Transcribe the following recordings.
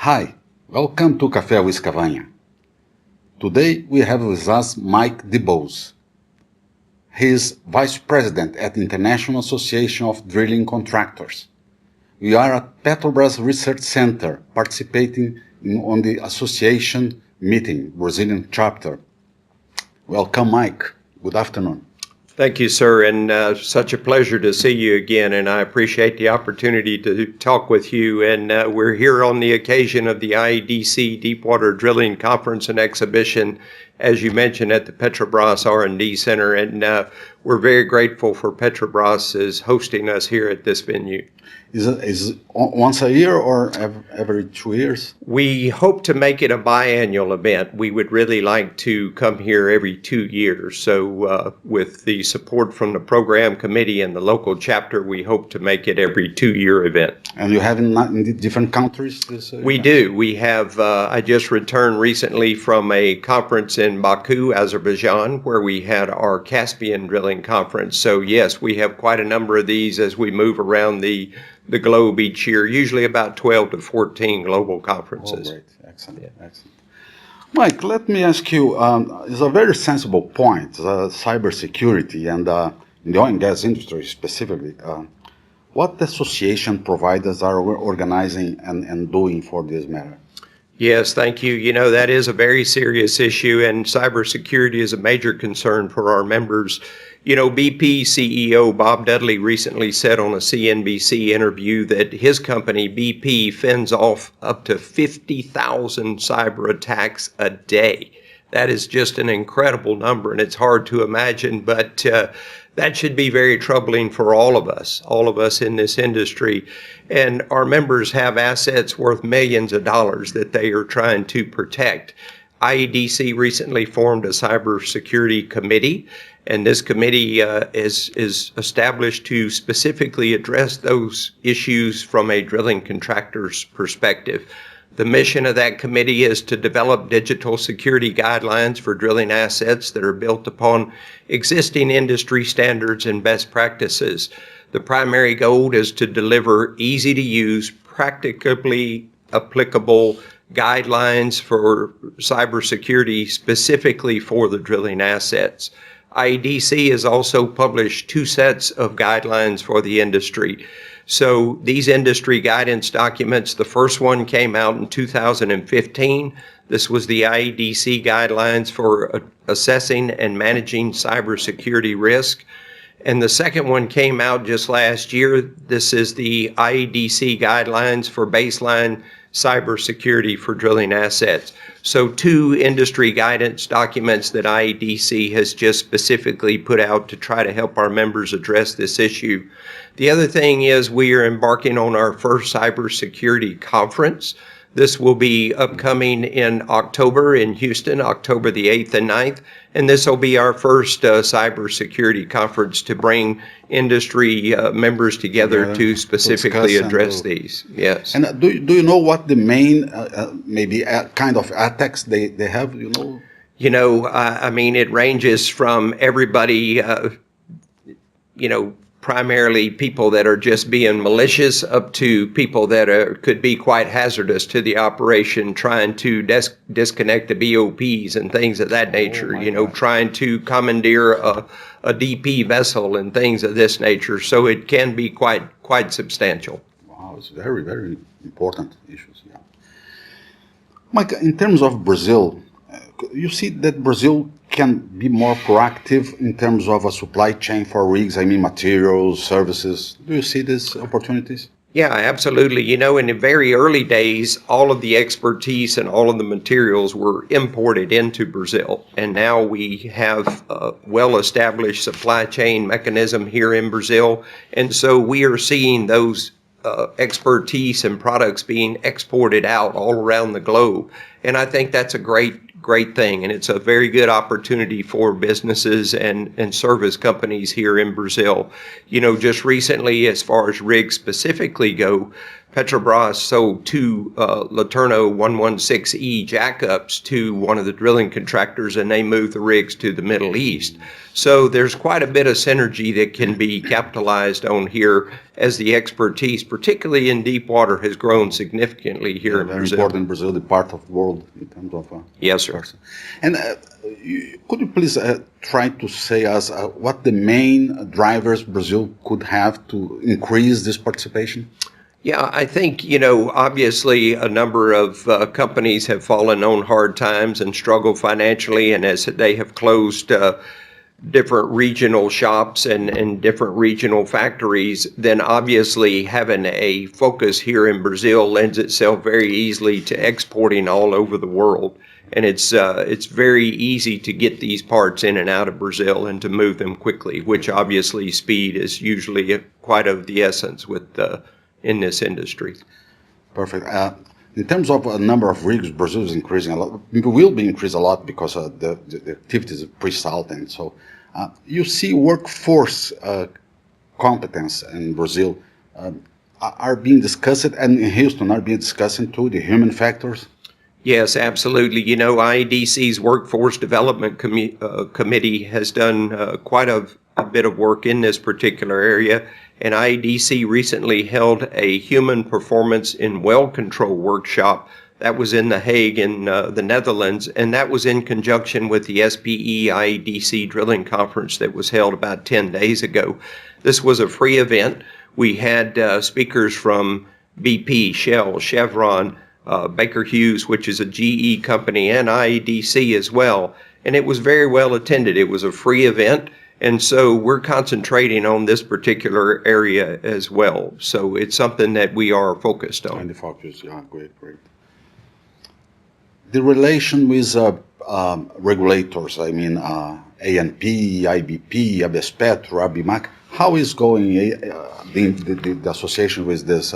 Hi, welcome to Café with Cavanha. Today we have with us Mike DuBose. He is Vice President at the International Association of Drilling Contractors. We are at Petrobras Research Center participating on the association meeting, Brazilian chapter. Welcome, Mike. Good afternoon. Thank you, sir, and such a pleasure to see you again, and I appreciate the opportunity to talk with you. And we're here on the occasion of the IADC Deepwater Drilling Conference and Exhibition, as you mentioned, at the Petrobras R&D Center, and we're very grateful for Petrobras is hosting us here at this venue. Is it once a year or every 2 years? We hope to make it a biannual event. We would really like to come here every 2 years. So with the support from the program committee and the local chapter, we hope to make it every 2-year event. And you have in different countries? We do. We have, I just returned recently from a conference in Baku, Azerbaijan, where we had our Caspian drilling conference. So yes, we have quite a number of these as we move around the globe each year, usually about 12 to 14 global conferences. Oh, great. Excellent. Yeah. Excellent. Mike, let me ask you, it's a very sensible point, cybersecurity and in the oil and gas industry specifically. What association providers are organizing and doing for this matter? Yes, thank you. You know, that is a very serious issue, and cybersecurity is a major concern for our members. You know, BP CEO Bob Dudley recently said on a CNBC interview that his company, BP, fends off up to 50,000 cyber attacks a day. That is just an incredible number, and it's hard to imagine, but that should be very troubling for all of us in this industry. And our members have assets worth millions of dollars that they are trying to protect. IADC recently formed a cybersecurity committee, and this committee is established to specifically address those issues from a drilling contractor's perspective. The mission of that committee is to develop digital security guidelines for drilling assets that are built upon existing industry standards and best practices. The primary goal is to deliver easy-to-use, practically applicable guidelines for cybersecurity specifically for the drilling assets. IADC has also published 2 sets of guidelines for the industry. So these industry guidance documents, the first one came out in 2015. This was the IADC guidelines for assessing and managing cybersecurity risk. And the second one came out just last year. This is the IADC guidelines for baseline cybersecurity for drilling assets. So 2 industry guidance documents that IADC has just specifically put out to try to help our members address this issue. The other thing is we are embarking on our first cybersecurity conference. This will be upcoming in October in Houston, October the 8th and 9th. And this will be our first cybersecurity conference to bring industry members together to specifically address these. Yes. And do you know what the main, maybe kind of attacks they have, you know? You know, I mean, it ranges from everybody, you know, primarily people that are just being malicious up to people that could be quite hazardous to the operation, trying to disconnect the BOPs and things of that nature, you know, trying to commandeer a DP vessel and things of this nature. So it can be quite substantial. Wow, it's very, very important issues. Yeah. Mike, in terms of Brazil, you see that Brazil can be more proactive in terms of a supply chain for rigs, I mean materials, services. Do you see these opportunities? Yeah, absolutely. You know, in the very early days, all of the expertise and all of the materials were imported into Brazil. And now we have a well-established supply chain mechanism here in Brazil. And so we are seeing those expertise and products being exported out all around the globe. And I think that's a great great thing, and it's a very good opportunity for businesses and service companies here in Brazil. You know, just recently, as far as rigs specifically go, Petrobras sold two Laterno 116E jackups to one of the drilling contractors, and they moved the rigs to the Middle East. So there's quite a bit of synergy that can be capitalized on here as the expertise, particularly in deep water, has grown significantly here in very Brazil. Important in Brazil, the part of the world in terms of Yes, sir. person. And could you please try to say us what the main drivers Brazil could have to increase this participation? Yeah, I think, you know, obviously a number of companies have fallen on hard times and struggled financially, and as they have closed different regional shops and different regional factories, then obviously having a focus here in Brazil lends itself very easily to exporting all over the world. And it's very easy to get these parts in and out of Brazil and to move them quickly, which obviously speed is usually quite of the essence with in this industry. Perfect. In terms of a number of rigs, Brazil is increasing a lot. It will be increased a lot because the activities are pre-salt, and so you see workforce competence in Brazil are being discussed, and in Houston are being discussed too, the human factors. Yes, absolutely. You know, IADC's Workforce Development Committee has done quite a bit of work in this particular area, and IADC recently held a human performance in well control workshop that was in The Hague in the Netherlands, and that was in conjunction with the SPE IADC drilling conference that was held about 10 days ago. This was a free event. We had speakers from BP, Shell, Chevron, Baker Hughes, which is a GE company, and IADC as well. And it was very well attended. It was a free event. And so we're concentrating on this particular area as well. So it's something that we are focused on. And the focus, yeah, great. The relation with regulators, I mean, ANP, IBP, Abespetro, Abimag, how is going the association with this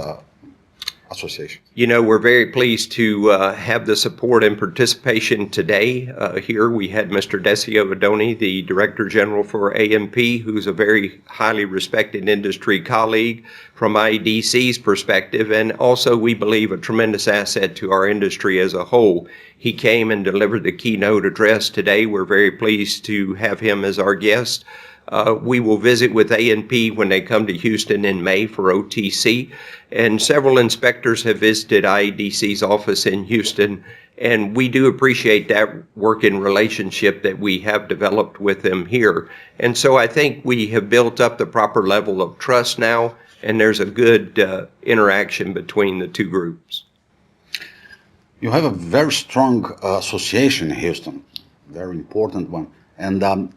association? You know, we're very pleased to have the support and participation today. Here we had Mr. Decio Adoni, the Director General for ANP, who's a very highly respected industry colleague from IADC's perspective, and also we believe a tremendous asset to our industry as a whole. He came and delivered the keynote address today. We're very pleased to have him as our guest. We will visit with ANP when they come to Houston in May for OTC, and several inspectors have visited IADC's office in Houston, and we do appreciate that working relationship that we have developed with them here. And so I think we have built up the proper level of trust now, and there's a good interaction between the two groups. You have a very strong association in Houston, very important one, and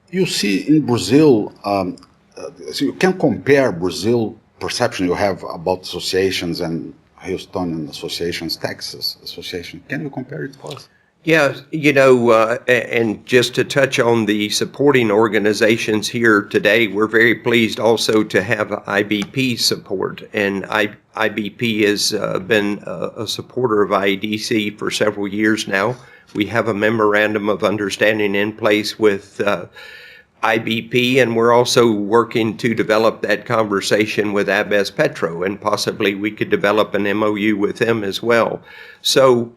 you see in Brazil, so you can compare Brazil perception you have about associations and Houston and associations, Texas association. Can you compare it for us? Yeah, you know, and just to touch on the supporting organizations here today, we're very pleased also to have IBP support. And IBP has been a supporter of IADC for several years now. We have a memorandum of understanding in place with IBP, and we're also working to develop that conversation with Abespetro, and possibly we could develop an MOU with them as well. So,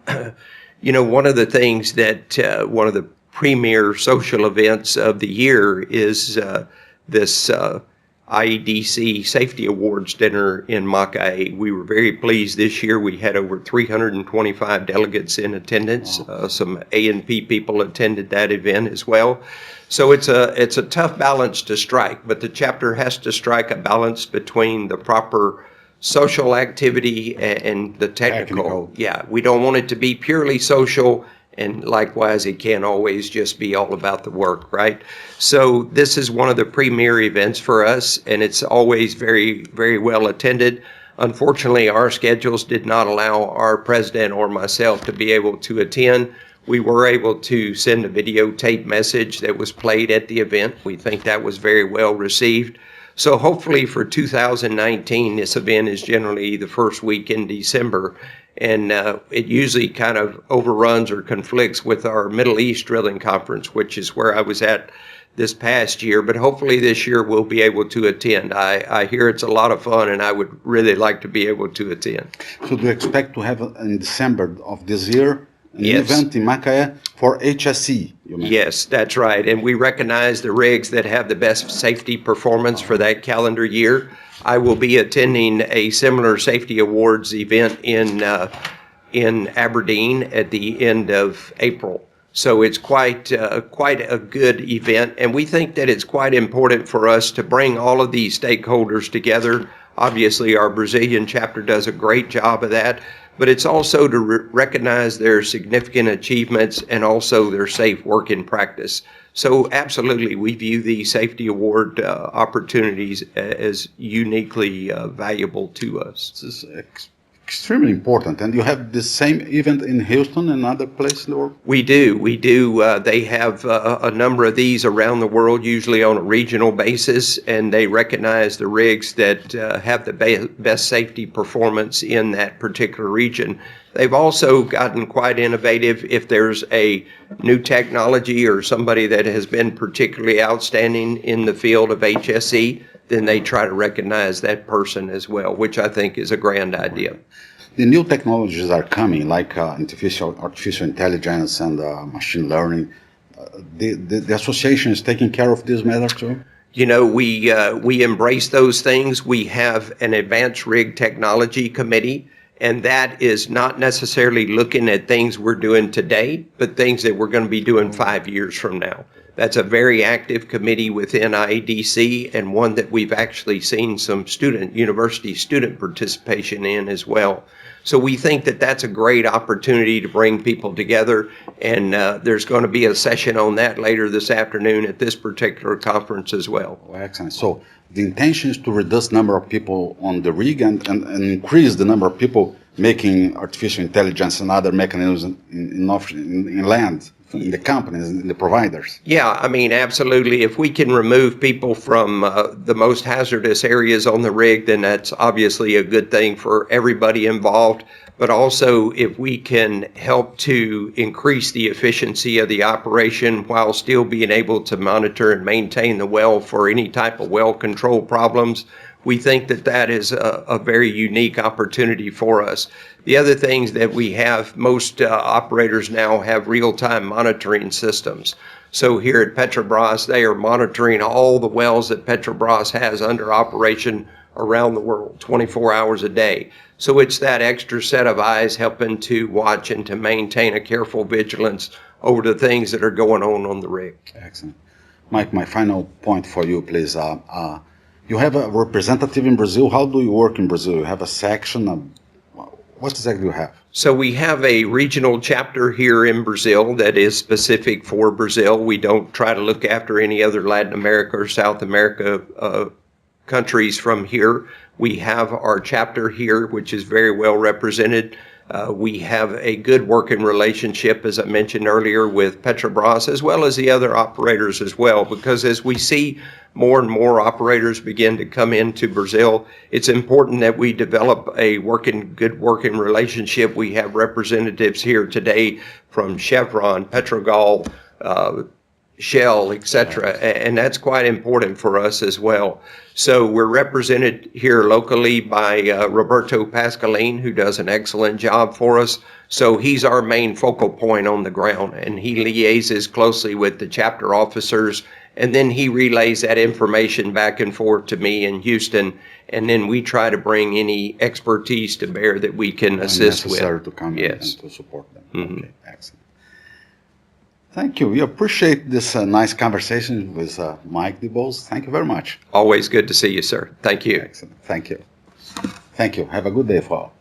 you know, one of the things that one of the premier social events of the year is this IADC Safety Awards dinner in Macaé. We were very pleased this year. We had over 325 delegates in attendance. Some ANP people attended that event as well. So it's a tough balance to strike, but the chapter has to strike a balance between the proper social activity and the technical. Yeah, we don't want it to be purely social, and likewise it can't always just be all about the work, right? So this is one of the premier events for us, and it's always very, very well attended. Unfortunately, our schedules did not allow our president or myself to be able to attend. We were able to send a videotape message that was played at the event. We think that was very well received. So hopefully for 2019, this event is generally the first week in December, And it usually kind of overruns or conflicts with our Middle East Drilling Conference, which is where I was at this past year. But hopefully this year we'll be able to attend. I hear it's a lot of fun, and I would really like to be able to attend. So do you expect to have in December of this year an Yes. event in Macaé for HSE? You mentioned? Yes, that's right. And we recognize the rigs that have the best safety performance for that calendar year. I will be attending a similar safety awards event in Aberdeen at the end of April. So it's quite a good event, and we think that it's quite important for us to bring all of these stakeholders together. Obviously, our Brazilian chapter does a great job of that, but it's also to recognize their significant achievements and also their safe working practice. So absolutely, we view the safety award opportunities as uniquely valuable to us. This is extremely important. And you have the same event in Houston and other places in the world? We do. They have a number of these around the world, usually on a regional basis, and they recognize the rigs that have the best safety performance in that particular region. They've also gotten quite innovative. If there's a new technology or somebody that has been particularly outstanding in the field of HSE, then they try to recognize that person as well, which I think is a grand idea. The new technologies are coming, like artificial intelligence and machine learning. The association is taking care of this matter too? You know, we embrace those things. We have an advanced rig technology committee, and that is not necessarily looking at things we're doing today, but things that we're going to be doing 5 years from now. That's a very active committee within IADC, and one that we've actually seen some university student participation in as well. So we think that that's a great opportunity to bring people together, and there's going to be a session on that later this afternoon at this particular conference as well. Oh, excellent. So the intention is to reduce the number of people on the rig and increase the number of people making artificial intelligence and other mechanisms in land, in the companies, in the providers. Yeah, I mean, absolutely. If we can remove people from the most hazardous areas on the rig, then that's obviously a good thing for everybody involved. But also, if we can help to increase the efficiency of the operation while still being able to monitor and maintain the well for any type of well control problems, we think that that is a very unique opportunity for us. The other things that we have, most operators now have real-time monitoring systems. So here at Petrobras, they are monitoring all the wells that Petrobras has under operation around the world, 24 hours a day. So it's that extra set of eyes helping to watch and to maintain a careful vigilance over the things that are going on the rig. Excellent. Mike, my final point for you, please. You have a representative in Brazil. How do you work in Brazil? You have a section of, what exactly do you have? So we have a regional chapter here in Brazil that is specific for Brazil. We don't try to look after any other Latin America or South America countries from here. We have our chapter here, which is very well represented. We have a good working relationship, as I mentioned earlier, with Petrobras, as well as the other operators as well, because as we see more and more operators begin to come into Brazil, it's important that we develop a good working relationship. We have representatives here today from Chevron, Petrogal, Shell, etc., and that's quite important for us as well. So we're represented here locally by Roberto Pascaline, who does an excellent job for us. So he's our main focal point on the ground, and he liaises closely with the chapter officers, and then he relays that information back and forth to me in Houston, and then we try to bring any expertise to bear that we can assist with. Necessary to come Yes. and to support them. Mhm. Okay, excellent. Thank you. We appreciate this nice conversation with Mike DuBose. Thank you very much. Always good to see you, sir. Thank you. Excellent. Thank you. Thank you. Have a good day for all.